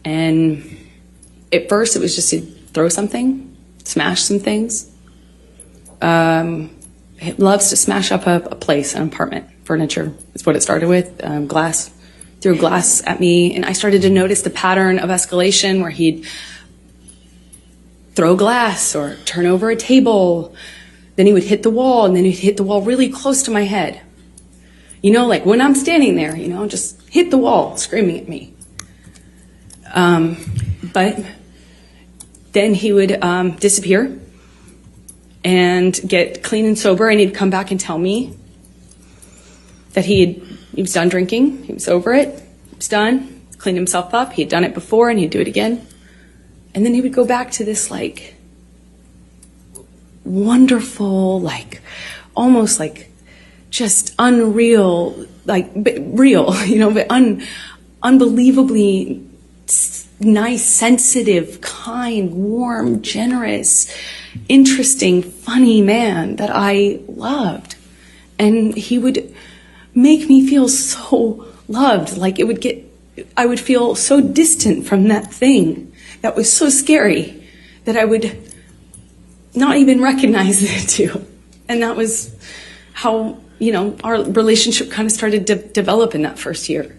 And at first it was just to throw something, smash some things. He loves to smash up a place, an apartment, furniture. That's what it started with, glass. Threw glass at me, and I started to notice the pattern of escalation where he'd throw glass or turn over a table. Then he would hit the wall, and then he'd hit the wall really close to my head. You know, like when I'm standing there, you know, just hit the wall, screaming at me. But then he would disappear and get clean and sober, and he'd come back and tell me that he was done drinking, he was over it, he was done, cleaned himself up, he had done it before, and he'd do it again. And then he would go back to this, like, wonderful, like, almost like just unreal, like, but real, you know, but unbelievably nice, sensitive, kind, warm, generous, interesting, funny man that I loved. And he would make me feel so loved, like I would feel so distant from that thing that was so scary that I would not even recognize it too. And that was how, you know, our relationship kind of started to develop in that first year.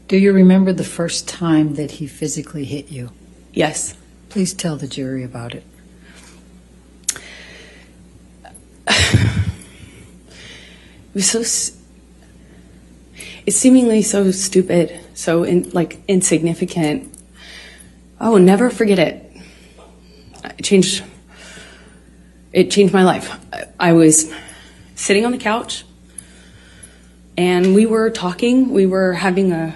Do you remember the first time that he physically hit you? Yes. Please tell the jury about it. It was it's seemingly so stupid, so insignificant. I will never forget it. It changed my life. I was sitting on the couch, and we were talking. We were having a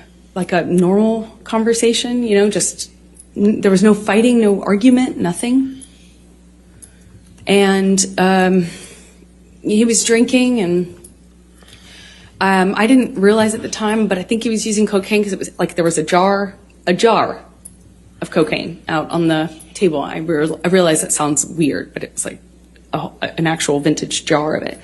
normal conversation, you know, just there was no fighting, no argument, nothing. And he was drinking, and I didn't realize at the time, but I think he was using cocaine because it was like there was a jar of cocaine out on the table. I realize that sounds weird, but it was like an actual vintage jar of it.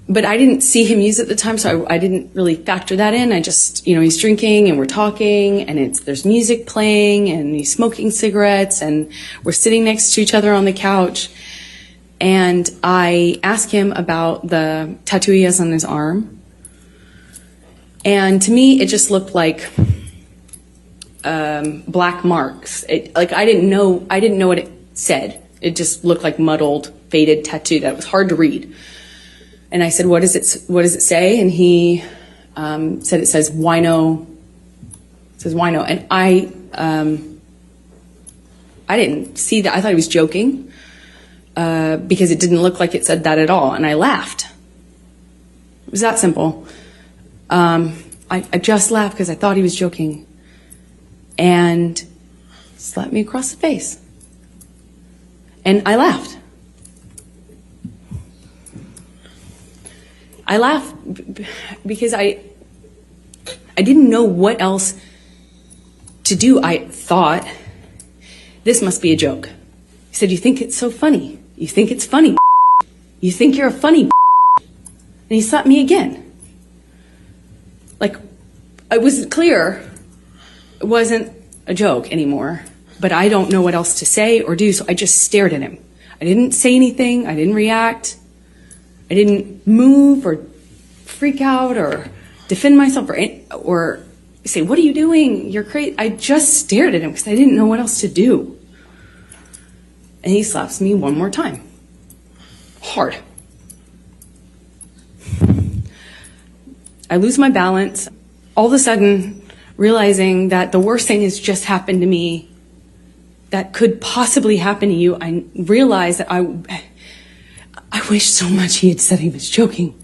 But I didn't see him use it at the time, so I didn't really factor that in. I just, you know, he's drinking and we're talking, and there's music playing, and he's smoking cigarettes, and we're sitting next to each other on the couch. And I asked him about the tattoo he has on his arm. And to me, it just looked like black marks. I didn't know what it said. It just looked like muddled, faded tattoo that was hard to read. And I said, what does it say? And he said it says wino. It says wino. And I didn't see that. I thought he was joking. Because it didn't look like it said that at all, and I laughed. It was that simple. I just laughed because I thought he was joking, and slapped me across the face. And I laughed. I laughed because I didn't know what else to do. I thought, this must be a joke. He said, you think it's so funny? You think it's funny? You think you're a funny? And he slapped me again. Like, it was clear it wasn't a joke anymore, but I don't know what else to say or do, so I just stared at him. I didn't say anything. I didn't react. I didn't move or freak out or defend myself or say, what are you doing? You're crazy. I just stared at him because I didn't know what else to do. And he slaps me one more time. Hard. I lose my balance, all of a sudden realizing that the worst thing has just happened to me that could possibly happen to you. I realized that I wish so much he had said he was joking,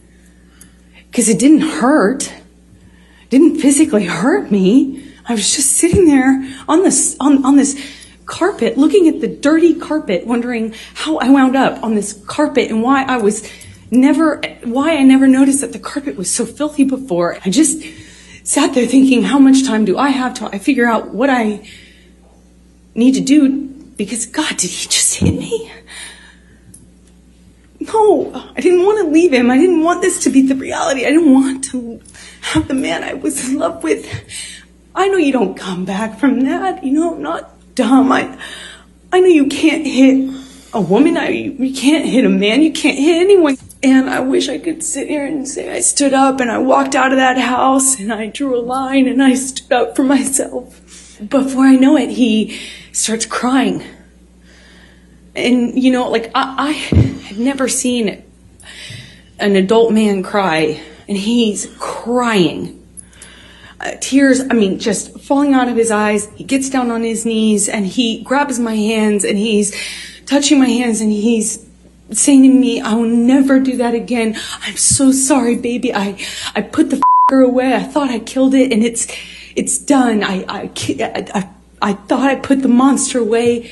because it didn't hurt. It didn't physically hurt me. I was just sitting there on this carpet, looking at the dirty carpet, wondering how I wound up on this carpet and why I never noticed that the carpet was so filthy before. I just sat there thinking, how much time do I have till I figure out what I need to do? Because God, did he just hit me? No, I didn't want to leave him. I didn't want this to be the reality. I didn't want to have the man I was in love with. I know you don't come back from that. You know, I'm not dumb. I know you can't hit a woman. You can't hit a man. You can't hit anyone. And I wish I could sit here and say I stood up and I walked out of that house and I drew a line and I stood up for myself. Before I know it, he starts crying. And, you know, like, I had never seen an adult man cry, and he's crying. Tears, I mean, just falling out of his eyes. He gets down on his knees and he grabs my hands and he's touching my hands and he's saying to me, I will never do that again. I'm so sorry, baby. I put the f***er away. I thought I killed it and it's done. I thought I put the monster away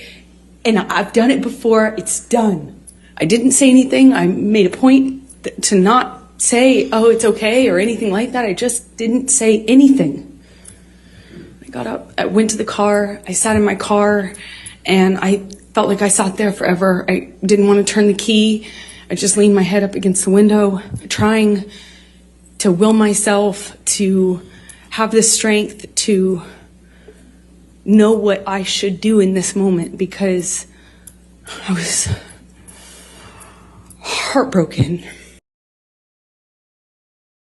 and I've done it before. It's done. I didn't say anything. I made a point to not say, oh, it's okay or anything like that. I just didn't say anything. I got up, I went to the car, I sat in my car, and I felt like I sat there forever. I didn't want to turn the key. I just leaned my head up against the window, trying to will myself to have the strength to know what I should do in this moment, because I was heartbroken.